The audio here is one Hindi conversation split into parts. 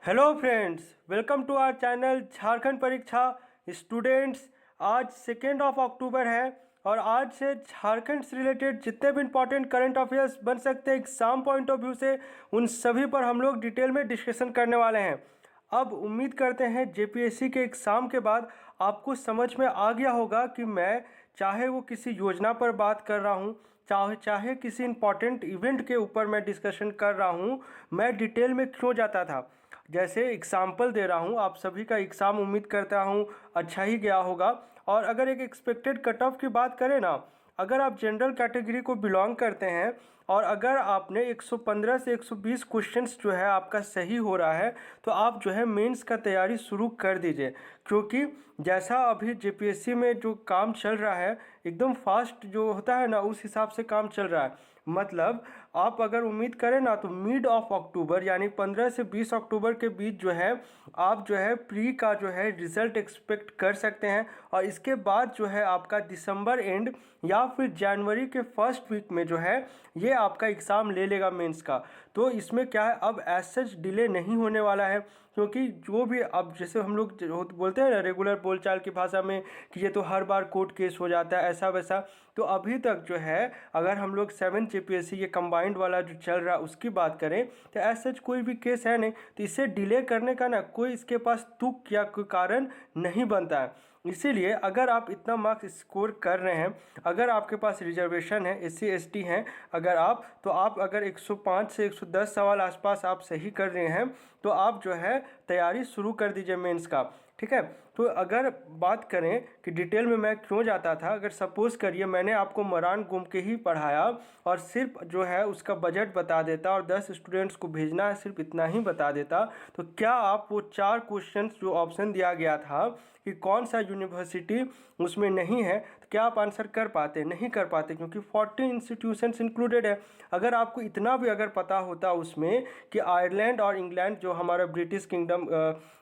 Hello friends, welcome to our channel Jharkhand Pariksha students. आज 2 अक्टूबर है और आज से झारखंड से रिलेटेड जितने भी इंपॉर्टेंट करंट अफेयर्स बन सकते हैं एग्जाम पॉइंट ऑफ व्यू से, उन सभी पर हम लोग डिटेल में डिस्कशन करने वाले हैं। अब उम्मीद करते हैं जेपीएससी के एग्ज़ाम के बाद आपको समझ में आ गया होगा कि मैं चाहे वो किसी योजना पर बात कर रहा हूँ, चाहे किसी इंपॉर्टेंट इवेंट के ऊपर मैं डिस्कशन कर रहा हूँ, मैं डिटेल में क्यों जाता था। जैसे एग्जाम्पल दे रहा हूँ, आप सभी का एग्ज़ाम उम्मीद करता हूँ अच्छा ही गया होगा। और अगर एक एक्सपेक्टेड कट ऑफ की बात करें ना, अगर आप जनरल कैटेगरी को बिलोंग करते हैं और अगर आपने 115 से 120 क्वेश्चंस जो है आपका सही हो रहा है, तो आप जो है मेंस का तैयारी शुरू कर दीजिए। क्योंकि जैसा अभी जेपीएससी में जो काम चल रहा है, एकदम फास्ट जो होता है ना, उस हिसाब से काम चल रहा है। मतलब आप अगर उम्मीद करें ना, तो मिड ऑफ अक्टूबर यानी 15 से 20 अक्टूबर के बीच जो है आप जो है प्री का जो है रिज़ल्ट एक्सपेक्ट कर सकते हैं। और इसके बाद जो है आपका दिसंबर एंड या फिर जनवरी के फर्स्ट वीक में जो है ये आपका एग्ज़ाम ले लेगा मेंस का। तो इसमें क्या है, अब एज सच डिले नहीं होने वाला है। क्योंकि जो भी अब जैसे हम लोग बोलते हैं ना रेगुलर बोलचाल की भाषा में कि ये तो हर बार कोर्ट केस हो जाता है ऐसा वैसा, तो अभी तक जो है अगर हम लोग 7 जेपीएससी ये कंबाइंड वाला जो चल रहा है उसकी बात करें, तो एज सच कोई भी केस है नहीं। तो इसे डिले करने का ना कोई इसके पास तुक या कोई कारण नहीं बनता है। इसीलिए अगर आप इतना मार्क्स स्कोर कर रहे हैं, अगर आपके पास रिजर्वेशन है, एससी एसटी हैं अगर आप, तो आप अगर 105 से 110 सवाल आसपास आप सही कर रहे हैं, तो आप जो है तैयारी शुरू कर दीजिए मेंस का। ठीक है। तो अगर बात करें कि डिटेल में मैं क्यों जाता था, अगर सपोज़ करिए मैंने आपको मरान घूम के ही पढ़ाया और सिर्फ जो है उसका बजट बता देता और 10 स्टूडेंट्स को भेजना है सिर्फ इतना ही बता देता, तो क्या आप वो 4 क्वेश्चंस जो ऑप्शन दिया गया था कि कौन सा यूनिवर्सिटी उसमें नहीं है, तो क्या आप आंसर कर पाते? नहीं कर पाते, क्योंकि 40 इंस्टीट्यूशंस इंक्लूडेड है। अगर आपको इतना भी अगर पता होता उसमें कि आयरलैंड और इंग्लैंड जो हमारा ब्रिटिश किंगडम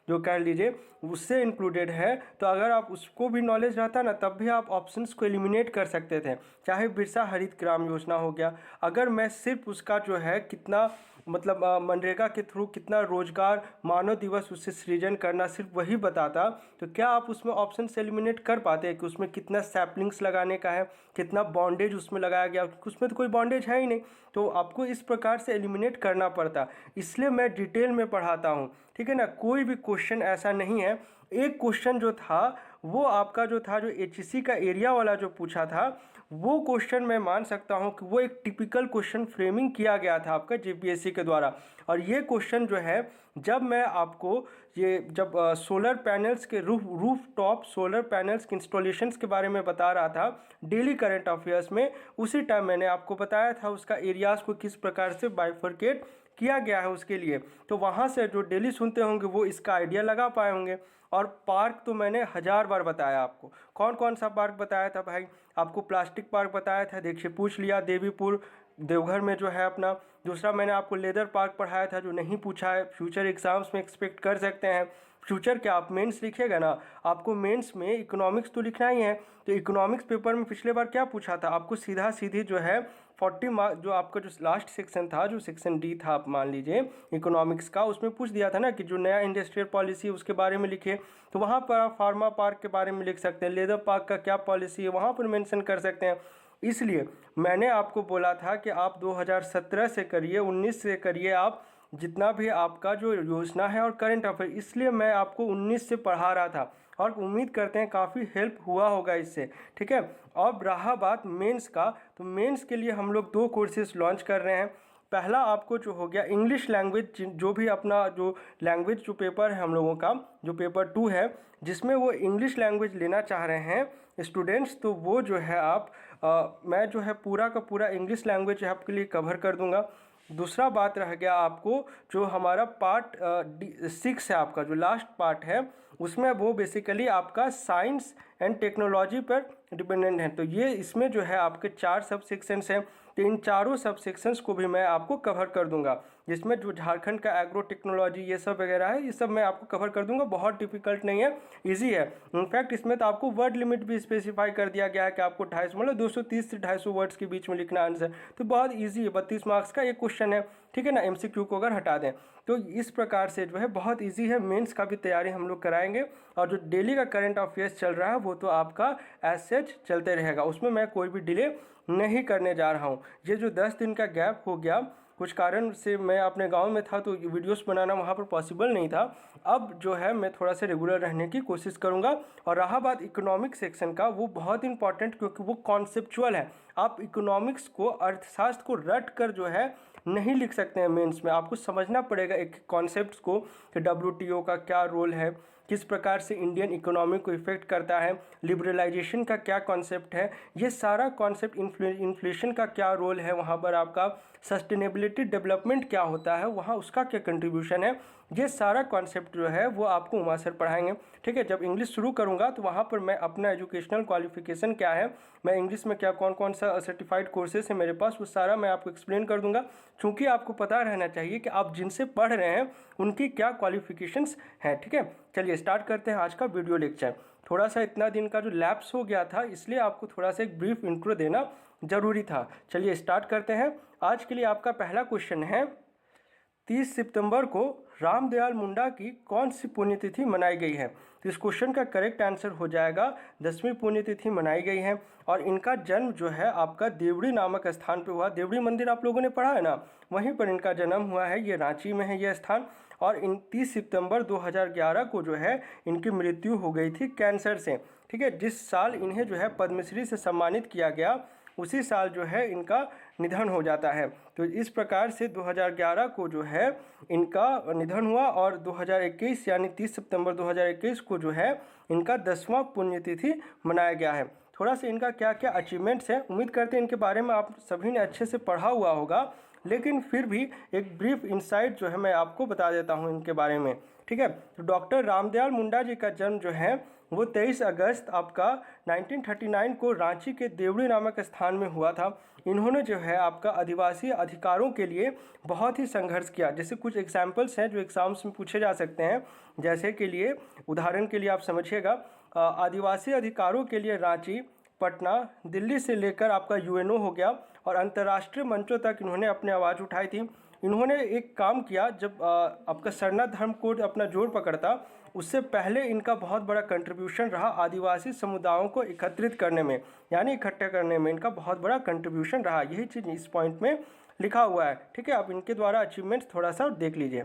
जो कह लीजिए उससे इंक्लूडेड है, तो अगर आप उसको भी नॉलेज रहता ना, तब भी आप ऑप्शंस को एलिमिनेट कर सकते थे। चाहे बिरसा हरित ग्राम योजना हो गया, अगर मैं सिर्फ उसका जो है कितना मतलब मनरेगा के थ्रू कितना रोजगार मानव दिवस उससे सृजन करना सिर्फ वही बताता, तो क्या आप उसमें ऑप्शन से एलिमिनेट कर पाते हैं कि उसमें कितना सैपलिंग्स लगाने का है, कितना बॉन्डेज उसमें लगाया गया, उसमें तो कोई बॉन्डेज है ही नहीं। तो आपको इस प्रकार से एलिमिनेट करना पड़ता, इसलिए मैं डिटेल में पढ़ाता हूँ। ठीक है ना। कोई भी क्वेश्चन ऐसा नहीं है। एक क्वेश्चन जो था वो आपका जो था, जो एचईसी का एरिया वाला जो पूछा था, वो क्वेश्चन मैं मान सकता हूँ कि वो एक टिपिकल क्वेश्चन फ्रेमिंग किया गया था आपका जेपीएससी के द्वारा। और ये क्वेश्चन जो है, जब मैं आपको ये जब सोलर पैनल्स के रूफ टॉप सोलर पैनल्स के इंस्टॉलेशंस के बारे में बता रहा था डेली करंट अफेयर्स में, उसी टाइम मैंने आपको बताया था उसका एरियाज़ को किस प्रकार से बाइफरकेट किया गया है उसके लिए। तो वहाँ से जो डेली सुनते होंगे वो इसका आइडिया लगा पाए होंगे। और पार्क तो मैंने 1000 बार बताया आपको। कौन कौन सा पार्क बताया था भाई? आपको प्लास्टिक पार्क बताया था, देखिए पूछ लिया, देवीपुर देवघर में जो है अपना। दूसरा मैंने आपको लेदर पार्क पढ़ाया था जो नहीं पूछा है, फ्यूचर एग्जाम्स में एक्सपेक्ट कर सकते हैं। फ्यूचर क्या, आप मेंस लिखिएगा ना, आपको मेंस में इकोनॉमिक्स तो लिखना ही है। तो इकोनॉमिक्स पेपर में पिछले बार क्या पूछा था आपको, सीधा सीधी जो है 40 मार्क्स, जो आपका जो लास्ट सेक्शन था, जो सेक्शन डी था आप मान लीजिए इकोनॉमिक्स का, उसमें पूछ दिया था ना कि जो नया इंडस्ट्रियल पॉलिसी है उसके बारे में लिखिए। तो वहाँ पर आप फार्मा पार्क के बारे में लिख सकते हैं, लेदर पार्क का क्या पॉलिसी है वहाँ पर मेंशन कर सकते हैं। इसलिए मैंने आपको बोला था कि आप 2017 से करिए, 19 से करिए, आप जितना भी आपका जो योजना है और करंट अफेयर, इसलिए मैं आपको 19 से पढ़ा रहा था और उम्मीद करते हैं काफ़ी हेल्प हुआ होगा इससे। ठीक है। अब रहा बात मेंस का, तो मेंस के लिए हम लोग 2 कोर्सेज लॉन्च कर रहे हैं। पहला आपको जो हो गया इंग्लिश लैंग्वेज, जो भी अपना जो लैंग्वेज जो पेपर है हम लोगों का, जो पेपर 2 है, जिसमें वो इंग्लिश लैंग्वेज लेना चाह रहे हैं स्टूडेंट्स, तो वो जो है आप मैं जो है पूरा का पूरा इंग्लिश लैंग्वेज आपके लिए कवर कर दूंगा। दूसरा बात रह गया आपको जो हमारा पार्ट 6 है, आपका जो लास्ट पार्ट है, उसमें वो बेसिकली आपका साइंस एंड टेक्नोलॉजी पर डिपेंडेंट है। तो ये इसमें जो है आपके 4 सब सेक्शंस हैं, तो इन चारों सब सेक्शंस को भी मैं आपको कवर कर दूंगा। जिसमें जो झारखंड का एग्रो टेक्नोलॉजी ये सब वगैरह है, ये सब मैं आपको कवर कर दूंगा। बहुत डिफिकल्ट नहीं है, ईजी है। इनफैक्ट इसमें तो आपको वर्ड लिमिट भी स्पेसिफाई कर दिया गया है कि आपको 250 मतलब 230 से 250 वर्ड्स के बीच में लिखना आंसर, तो बहुत ईजी है। 32 मार्क्स का एक क्वेश्चन है। ठीक है ना, MCQ को अगर हटा दें। तो इस प्रकार से जो है बहुत इजी है, मेंस का भी तैयारी हम लोग कराएंगे। और जो डेली का करंट अफेयर्स चल रहा है वो तो आपका एज सच चलते रहेगा, उसमें मैं कोई भी डिले नहीं करने जा रहा हूँ। ये जो 10 दिन का गैप हो गया, कुछ कारण से मैं अपने गांव में था तो वीडियोस बनाना वहाँ पर पॉसिबल नहीं था। अब जो है मैं थोड़ा सा रेगुलर रहने की कोशिश करूँगा। और रहा बात इकोनॉमिक सेक्शन का, वो बहुत इंपॉर्टेंट, क्योंकि वो कॉन्सेप्चुअल है। आप इकोनॉमिक्स को, अर्थशास्त्र को रट कर जो है नहीं लिख सकते हैं मेंस में। आपको समझना पड़ेगा एक कॉन्सेप्ट्स को कि WTO का क्या रोल है, किस प्रकार से इंडियन इकोनॉमी को इफेक्ट करता है, लिबरलाइजेशन का क्या कॉन्सेप्ट है, ये सारा कॉन्सेप्ट, इन्फ्लेशन का क्या रोल है वहाँ पर, आपका सस्टेनेबिलिटी डेवलपमेंट क्या होता है वहाँ, उसका क्या कंट्रीब्यूशन है, ये सारा कॉन्सेप्ट जो है वो आपको उमा सर पढ़ाएंगे। ठीक है, जब इंग्लिश शुरू करूँगा तो वहाँ पर मैं अपना एजुकेशनल क्वालिफिकेशन क्या है, मैं इंग्लिश में क्या कौन कौन सा सर्टिफाइड कोर्सेज है मेरे पास, वो सारा मैं आपको एक्सप्लेन कर दूंगा। क्योंकि आपको पता रहना चाहिए कि आप जिनसे पढ़ रहे हैं उनकी क्या क्वालिफिकेशंस हैं। ठीक है, चलिए स्टार्ट करते हैं आज का वीडियो लेक्चर। थोड़ा सा इतना दिन का जो लैप्स हो गया था, इसलिए आपको थोड़ा सा एक ब्रीफ इंट्रो देना जरूरी था। चलिए स्टार्ट करते हैं। आज के लिए आपका पहला क्वेश्चन है, 30 सितंबर को रामदयाल मुंडा की कौन सी पुण्यतिथि मनाई गई है। तो इस क्वेश्चन का करेक्ट आंसर हो जाएगा 10वीं पुण्यतिथि मनाई गई है। और इनका जन्म जो है आपका देवड़ी नामक स्थान पे हुआ। देवड़ी मंदिर आप लोगों ने पढ़ा है ना, वहीं पर इनका जन्म हुआ है। ये रांची में है ये स्थान। और 30 सितंबर 2011 को जो है इनकी मृत्यु हो गई थी कैंसर से। ठीक है, जिस साल इन्हें जो है पद्मश्री से सम्मानित किया गया, उसी साल जो है इनका निधन हो जाता है। तो इस प्रकार से 2011 को जो है इनका निधन हुआ। और 2021 यानी 30 सितंबर 2021 को जो है इनका 10वां पुण्यतिथि मनाया गया है। थोड़ा सा इनका क्या क्या अचीवमेंट्स हैं, उम्मीद करते हैं इनके बारे में आप सभी ने अच्छे से पढ़ा हुआ होगा, लेकिन फिर भी एक ब्रीफ इंसाइट जो है मैं आपको बता देता हूँ इनके बारे में। ठीक है, तो डॉक्टर रामदयाल मुंडा जी का जन्म जो है वो 23 अगस्त आपका 1939 को रांची के देवड़ी नामक स्थान में हुआ था। इन्होंने जो है आपका आदिवासी अधिकारों के लिए बहुत ही संघर्ष किया। जैसे कुछ एग्जाम्पल्स हैं जो एग्जाम्स में पूछे जा सकते हैं, जैसे के लिए उदाहरण के लिए आप समझिएगा, आदिवासी अधिकारों के लिए रांची, पटना, दिल्ली से लेकर आपका UNO हो गया, और अंतर्राष्ट्रीय मंचों तक इन्होंने अपनी आवाज़ उठाई थी। इन्होंने एक काम किया, जब आपका सरना धर्म कोड अपना जोर पकड़ता, उससे पहले इनका बहुत बड़ा कंट्रीब्यूशन रहा आदिवासी समुदायों को एकत्रित करने में, यानी इकट्ठा करने में इनका बहुत बड़ा कंट्रीब्यूशन रहा। यही चीज़ इस पॉइंट में लिखा हुआ है। ठीक है, आप इनके द्वारा अचीवमेंट्स थोड़ा सा देख लीजिए।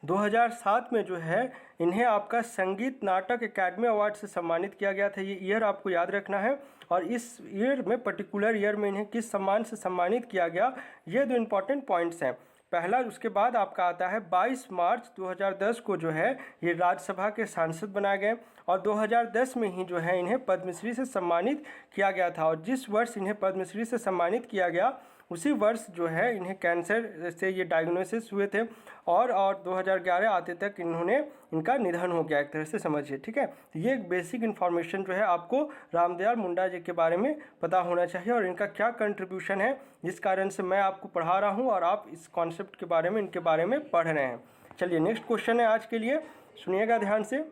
2007 में जो है इन्हें आपका संगीत नाटक एकेडमी अवार्ड से सम्मानित किया गया था। ये ईयर आपको याद रखना है। और इस ईयर में, पर्टिकुलर ईयर में इन्हें किस सम्मान से सम्मानित किया गया, ये दो इम्पॉर्टेंट पॉइंट्स हैं। पहला, उसके बाद आपका आता है 22 मार्च 2010 को जो है ये राज्यसभा के सांसद बनाए गए। और 2010 में ही जो है इन्हें पद्मश्री से सम्मानित किया गया था। और जिस वर्ष इन्हें पद्मश्री से सम्मानित किया गया, उसी वर्ष जो है इन्हें कैंसर से ये डायग्नोसिस हुए थे। और 2011 आते तक इनका निधन हो गया, एक तरह से समझिए। ठीक है, ये एक बेसिक इन्फॉर्मेशन जो है आपको रामदयाल मुंडा जी के बारे में पता होना चाहिए, और इनका क्या कंट्रीब्यूशन है, जिस कारण से मैं आपको पढ़ा रहा हूँ और आप इस कॉन्सेप्ट के बारे में, इनके बारे में पढ़ रहे हैं। चलिए नेक्स्ट क्वेश्चन है आज के लिए, सुनिएगा ध्यान से।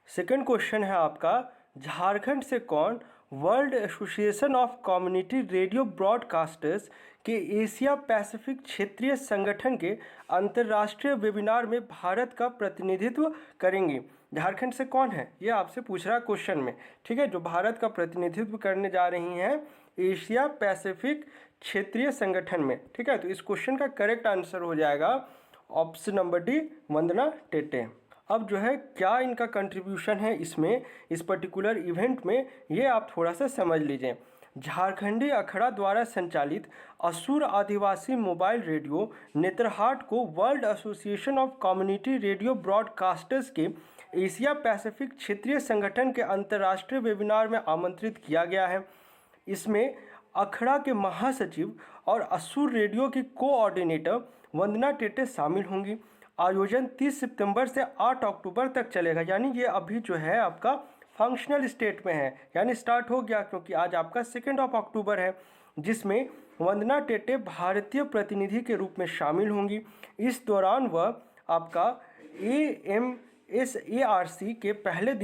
सेकेंड क्वेश्चन है आपका, झारखंड से कौन world association of community radio broadcasters के एशिया पैसिफिक क्षेत्रीय संगठन के अंतर्राष्ट्रीय वेबिनार में भारत का प्रतिनिधित्व करेंगे। झारखंड से कौन है, ये आपसे पूछ रहा है क्वेश्चन में। ठीक है, जो भारत का प्रतिनिधित्व करने जा रही हैं एशिया पैसिफिक क्षेत्रीय संगठन में। ठीक है, तो इस क्वेश्चन का करेक्ट आंसर हो जाएगा ऑप्शन नंबर डी, वंदना टेटे। अब जो है क्या इनका कंट्रीब्यूशन है इसमें, इस पर्टिकुलर इवेंट में, ये आप थोड़ा सा समझ लीजिए। झारखंडी अखड़ा द्वारा संचालित असुर आदिवासी मोबाइल रेडियो नेतरहाट को world association of community radio broadcasters के एशिया पैसिफिक क्षेत्रीय संगठन के अंतर्राष्ट्रीय वेबिनार में आमंत्रित किया गया है। इसमें अखड़ा के महासचिव और असुर रेडियो की कोऑर्डिनेटर वंदना टेटे शामिल होंगी। आयोजन 30 सितंबर से 8 अक्टूबर तक चलेगा, यानी ये अभी जो है आपका फंक्शनल स्टेट में है, यानी स्टार्ट हो गया, क्योंकि आज आपका 2 अक्टूबर है, जिसमें वंदना टेटे भारतीय प्रतिनिधि के रूप में शामिल होंगी। इस दौरान वह आपका AMSARC के पहले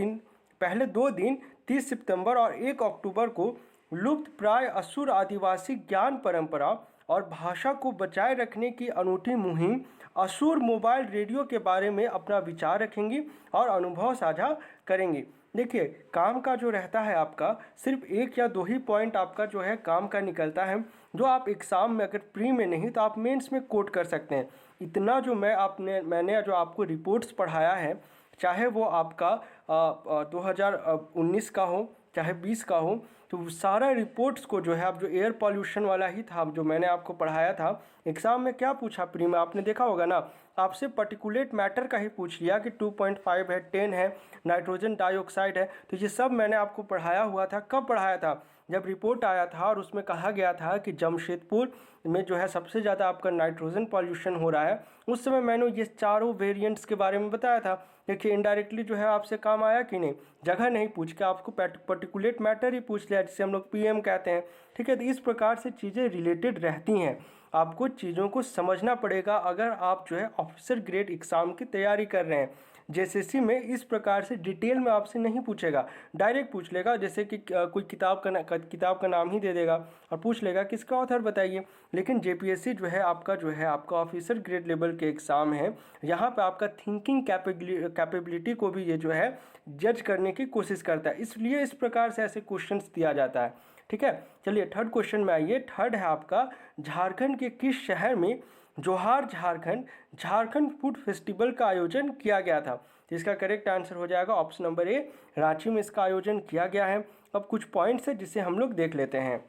2 दिन 30 सितंबर और 1 अक्टूबर को लुप्त प्राय असुर आदिवासी ज्ञान परंपरा और भाषा को बचाए रखने की अनूठी मुहिम असुर मोबाइल रेडियो के बारे में अपना विचार रखेंगी और अनुभव साझा करेंगी। देखिए, काम का जो रहता है आपका सिर्फ 1 या 2 ही पॉइंट आपका जो है काम का निकलता है, जो आप एग्ज़ाम में अगर प्री में नहीं तो आप मेंस में कोट कर सकते हैं। इतना जो मैंने जो आपको रिपोर्ट्स पढ़ाया है, चाहे वो आपका 2019 का हो चाहे 20 का हो, तो सारा रिपोर्ट्स को जो है आप जो एयर पॉल्यूशन वाला ही था जो मैंने आपको पढ़ाया था, एग्ज़ाम में क्या पूछा प्री में आपने देखा होगा ना, आपसे पर्टिकुलेट मैटर का ही पूछ लिया कि 2.5 है, 10 है, नाइट्रोजन डाइऑक्साइड है। तो ये सब मैंने आपको पढ़ाया हुआ था। कब पढ़ाया था? जब रिपोर्ट आया था और उसमें कहा गया था कि जमशेदपुर में जो है सबसे ज़्यादा आपका नाइट्रोजन पॉल्यूशन हो रहा है। उस समय मैंने ये चारों वेरिएंट्स के बारे में बताया था। देखिए, इनडायरेक्टली जो है आपसे काम आया कि नहीं, जगह नहीं पूछ के आपको पर्टिकुलेट मैटर ही पूछ लिया, जिसे हम लोग पीएम कहते हैं। ठीक है, तो इस प्रकार से चीज़ें रिलेटेड रहती हैं। आपको चीज़ों को समझना पड़ेगा अगर आप जो है ऑफिसर ग्रेड एग्ज़ाम की तैयारी कर रहे हैं। जेएसएससी में इस प्रकार से डिटेल में आपसे नहीं पूछेगा, डायरेक्ट पूछ लेगा, जैसे कि कोई किताब का नाम ही दे देगा और पूछ लेगा किसका ऑथर बताइए। लेकिन जेपीएससी जो है आपका ऑफिसर ग्रेड लेवल के एग्ज़ाम है, यहाँ पे आपका थिंकिंग कैपेबिलिटी को भी ये जो है जज करने की कोशिश करता है, इसलिए इस प्रकार से ऐसे क्वेश्चंस दिया जाता है। ठीक है, चलिए थर्ड क्वेश्चन में आइए। थर्ड है आपका, झारखंड के किस शहर में जोहार झारखंड फूड फेस्टिवल का आयोजन किया गया था? तो इसका करेक्ट आंसर हो जाएगा ऑप्शन नंबर ए, रांची में इसका आयोजन किया गया है। अब कुछ पॉइंट्स है जिसे हम लोग देख लेते हैं।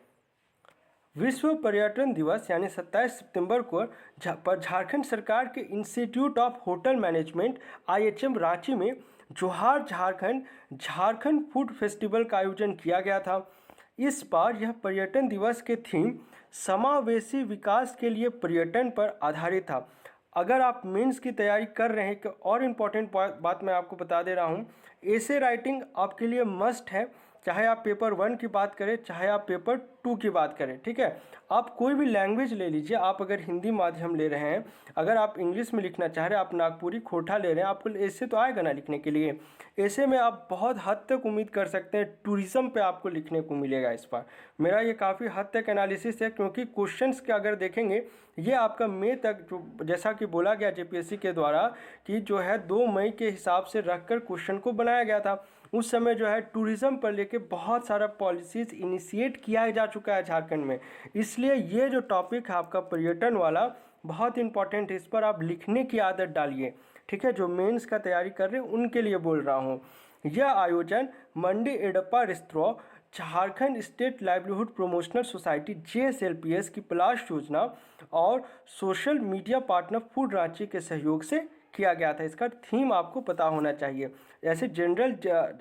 विश्व पर्यटन दिवस यानी 27 सितंबर को पर झारखंड सरकार के institute of hotel management IHM Ranchi में जोहार झारखंड फूड फेस्टिवल का आयोजन किया गया था। इस बार यह पर्यटन दिवस के थीम समावेशी विकास के लिए पर्यटन पर आधारित था। अगर आप मेंस की तैयारी कर रहे हैं, कि और इम्पॉर्टेंट बात मैं आपको बता दे रहा हूँ, एसे राइटिंग आपके लिए मस्ट है, चाहे आप पेपर 1 की बात करें चाहे आप पेपर 2 की बात करें। ठीक है, आप कोई भी लैंग्वेज ले लीजिए, आप अगर हिंदी माध्यम ले रहे हैं, अगर आप इंग्लिश में लिखना चाह रहे हैं, आप नागपुरी खोटा ले रहे हैं, आपको ऐसे तो आएगा ना लिखने के लिए। ऐसे में आप बहुत हद तक उम्मीद कर सकते हैं टूरिज़्म पे आपको लिखने को मिलेगा इस बार। मेरा ये काफ़ी हद तक एनालिसिस है, क्योंकि क्वेश्चंस के अगर देखेंगे ये आपका मई तक, जो जैसा कि बोला गया जेपीएससी के द्वारा कि जो है 2 मई के हिसाब से रखकर क्वेश्चन को बनाया गया था। उस समय जो है टूरिज़्म पर लेके बहुत सारा पॉलिसीज़ इनिशिएट किया जा चुका है झारखंड में, इसलिए ये जो टॉपिक है आपका पर्यटन वाला बहुत इंपॉर्टेंट है, इस पर आप लिखने की आदत डालिए। ठीक है, जो मेंस का तैयारी कर रहे हैं उनके लिए बोल रहा हूँ। यह आयोजन मंडी एडप्पा restaurant, Jharkhand state livelihood promotional society JSLPS की पलाश योजना और social media partner food Ranchi के सहयोग से किया गया था। इसका थीम आपको पता होना चाहिए, ऐसे जनरल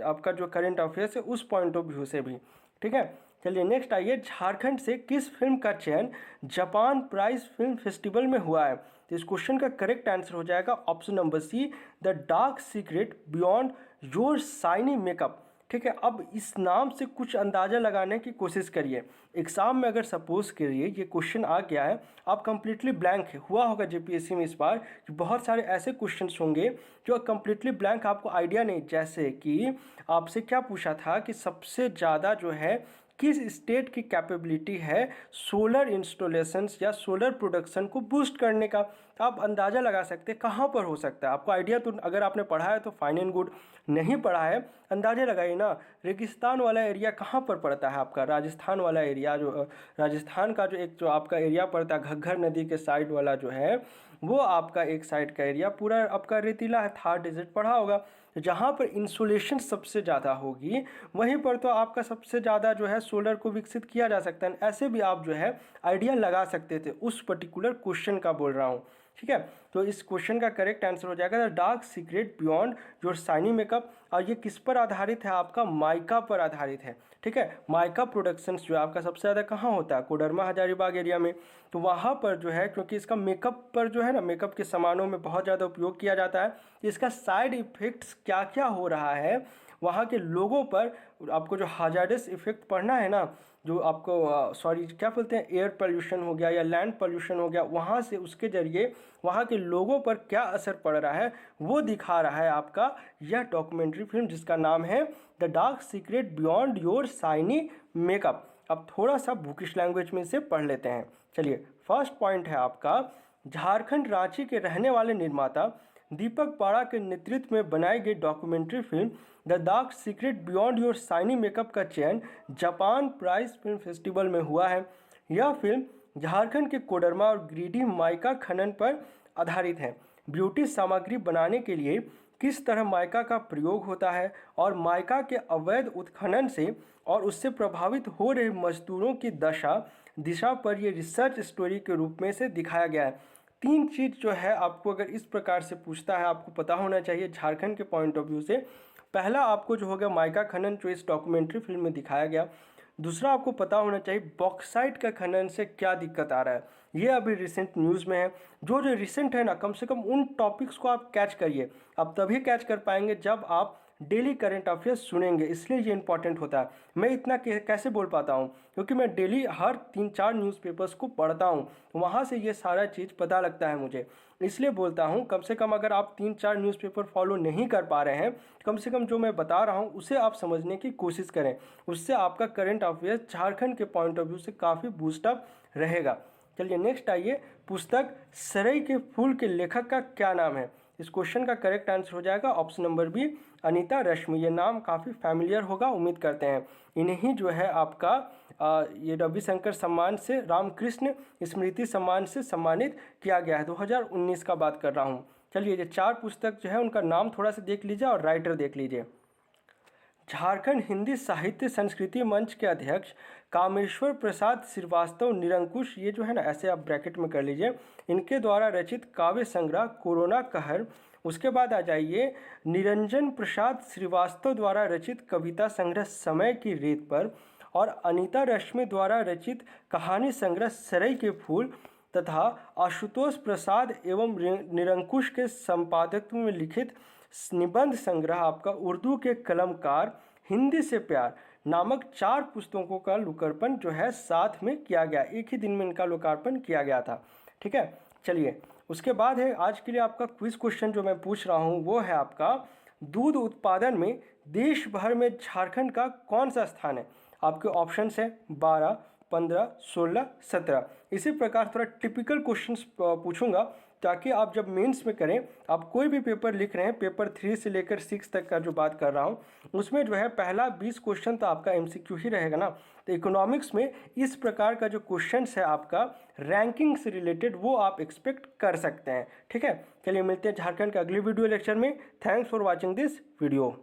आपका जो करंट अफेयर्स है उस पॉइंट ऑफ व्यू से भी। ठीक है, चलिए नेक्स्ट आइए। झारखंड से किस फिल्म का चयन जापान प्राइज फिल्म फेस्टिवल में हुआ है? तो इस क्वेश्चन का करेक्ट आंसर हो जाएगा option number c, the dark secret beyond your shiny makeup. ठीक है, अब इस नाम से कुछ अंदाज़ा लगाने की कोशिश करिए। एग्ज़ाम में अगर सपोज करिए ये क्वेश्चन आ गया है, आप कंप्लीटली ब्लैंक है, हुआ होगा जेपीएससी में इस बार कि बहुत सारे ऐसे क्वेश्चंस होंगे जो कंप्लीटली ब्लैंक, आपको आइडिया नहीं। जैसे कि आपसे क्या पूछा था कि सबसे ज़्यादा जो है किस स्टेट की कैपेबिलिटी है सोलर इंस्टॉलेशंस या सोलर प्रोडक्शन को बूस्ट करने का। तो आप अंदाज़ा लगा सकते हैं कहाँ पर हो सकता है। आपको आइडिया तो अगर आपने पढ़ा है तो फाइन एंड गुड, नहीं पढ़ा है अंदाज़ा लगाइए ना। रेगिस्तान वाला एरिया कहाँ पर पड़ता है आपका? राजस्थान वाला एरिया, जो राजस्थान का जो आपका एरिया पड़ता है घग्गर नदी के साइड वाला जो है, वो आपका एक साइड का एरिया पूरा आपका रेतीला है। थार डेजर्ट पढ़ा होगा, जहाँ पर इंसुलेशन सबसे ज़्यादा होगी वहीं पर तो आपका सबसे ज़्यादा जो है सोलर को विकसित किया जा सकता है। ऐसे भी आप जो है आइडिया लगा सकते थे, उस पर्टिकुलर क्वेश्चन का बोल रहा हूँ। ठीक है, तो इस क्वेश्चन का करेक्ट आंसर हो जाएगा the dark secret beyond your shiny makeup. और ये किस पर आधारित है? आपका माइका पर आधारित है। ठीक है, माइका प्रोडक्शंस जो है आपका सबसे ज़्यादा कहाँ होता है? कोडरमा हजारीबाग एरिया में। तो वहाँ पर जो है, क्योंकि इसका मेकअप पर जो है ना, मेकअप के सामानों में बहुत ज़्यादा उपयोग किया जाता है। इसका साइड इफ़ेक्ट्स क्या क्या हो रहा है वहाँ के लोगों पर, आपको जो हाजार्डस इफेक्ट पढ़ना है ना, जो आपको क्या बोलते हैं, एयर पोल्यूशन हो गया या लैंड पोल्यूशन हो गया, वहाँ से उसके ज़रिए वहाँ के लोगों पर क्या असर पड़ रहा है वो दिखा रहा है आपका यह डॉक्यूमेंट्री फिल्म, जिसका नाम है the dark secret beyond your shiny makeup. अब थोड़ा सा बुकिश लैंग्वेज में इसे पढ़ लेते हैं। चलिए फर्स्ट पॉइंट है आपका, झारखंड रांची के रहने वाले निर्माता दीपक पाड़ा के नेतृत्व में बनाई गई documentary film the dark secret beyond your shiny makeup का चयन जापान प्राइज फिल्म फेस्टिवल में हुआ है। यह फिल्म झारखंड के कोडरमा और गिरिडीह माइका खनन पर आधारित है। ब्यूटी सामग्री बनाने के लिए किस तरह माइका का प्रयोग होता है और माइका के अवैध उत्खनन से और उससे प्रभावित हो रहे मजदूरों की दिशा पर यह रिसर्च स्टोरी के रूप में से दिखाया गया है। 3 चीज़ जो है आपको अगर इस प्रकार से पूछता है आपको पता होना चाहिए झारखंड के पॉइंट ऑफ व्यू से। पहला आपको जो होगा माइका खनन जो इस डॉक्यूमेंट्री फिल्म में दिखाया गया। दूसरा आपको पता होना चाहिए बॉक्साइट का खनन से क्या दिक्कत आ रहा है, ये अभी रिसेंट न्यूज़ में है। जो रिसेंट है ना, कम से कम उन टॉपिक्स को आप कैच करिए। आप तभी कैच कर पाएंगे जब आप डेली करंट अफेयर्स सुनेंगे, इसलिए ये इंपॉर्टेंट होता है। मैं इतना कैसे बोल पाता हूँ, क्योंकि मैं डेली हर 3-4 न्यूज़पेपर्स को पढ़ता हूँ, वहाँ से ये सारा चीज़ पता लगता है मुझे, इसलिए बोलता हूँ। कम से कम अगर आप 3-4 न्यूज़पेपर फॉलो नहीं कर पा रहे हैं, कम से कम जो मैं बता रहा हूँ उसे आप समझने की कोशिश करें, उससे आपका करंट अफेयर्स झारखंड के पॉइंट ऑफ व्यू से काफ़ी बूस्टअप रहेगा। चलिए नेक्स्ट आइए, पुस्तक सरई के फूल के लेखक का क्या नाम है। इस क्वेश्चन का करेक्ट आंसर हो जाएगा ऑप्शन नंबर बी, अनीता रश्मि। ये नाम काफ़ी फैमिलियर होगा, उम्मीद करते हैं। इन्हीं जो है आपका ये रविशंकर सम्मान से, रामकृष्ण स्मृति सम्मान से सम्मानित किया गया है। 2019 का बात कर रहा हूँ। चलिए ये 4 पुस्तक जो है उनका नाम थोड़ा सा देख लीजिए और राइटर देख लीजिए। झारखंड हिंदी साहित्य संस्कृति मंच के अध्यक्ष कामेश्वर प्रसाद श्रीवास्तव निरंकुश, ये जो है ना ऐसे आप ब्रैकेट में कर लीजिए, इनके द्वारा रचित काव्य संग्रह कोरोना कहर। उसके बाद आ जाइए निरंजन प्रसाद श्रीवास्तव द्वारा रचित कविता संग्रह समय की रेत पर, और अनीता रश्मि द्वारा रचित कहानी संग्रह सरई के फूल, तथा आशुतोष प्रसाद एवं निरंकुश के संपादकत्व में लिखित निबंध संग्रह आपका उर्दू के कलमकार हिंदी से प्यार नामक 4 पुस्तकों का लोकार्पण जो है साथ में किया गया। एक ही दिन में इनका लोकार्पण किया गया था। ठीक है, चलिए उसके बाद है आज के लिए आपका क्विज क्वेश्चन जो मैं पूछ रहा हूँ वो है आपका, दूध उत्पादन में देश भर में झारखंड का कौन सा स्थान है। आपके ऑप्शन है 12, 15, 16, 17। इसी प्रकार थोड़ा टिपिकल क्वेश्चंस पूछूंगा ताकि आप जब मेंस में करें, आप कोई भी पेपर लिख रहे हैं, पेपर 3 से लेकर 6 तक का जो बात कर रहा हूं, उसमें जो है पहला 20 क्वेश्चन तो आपका एमसीक्यू ही रहेगा ना। तो इकोनॉमिक्स में इस प्रकार का जो क्वेश्चन है आपका रैंकिंग से रिलेटेड, वो आप एक्सपेक्ट कर सकते हैं। ठीक है, चलिए मिलते हैं झारखंड के अगले वीडियो लेक्चर में। Thanks for watching this video.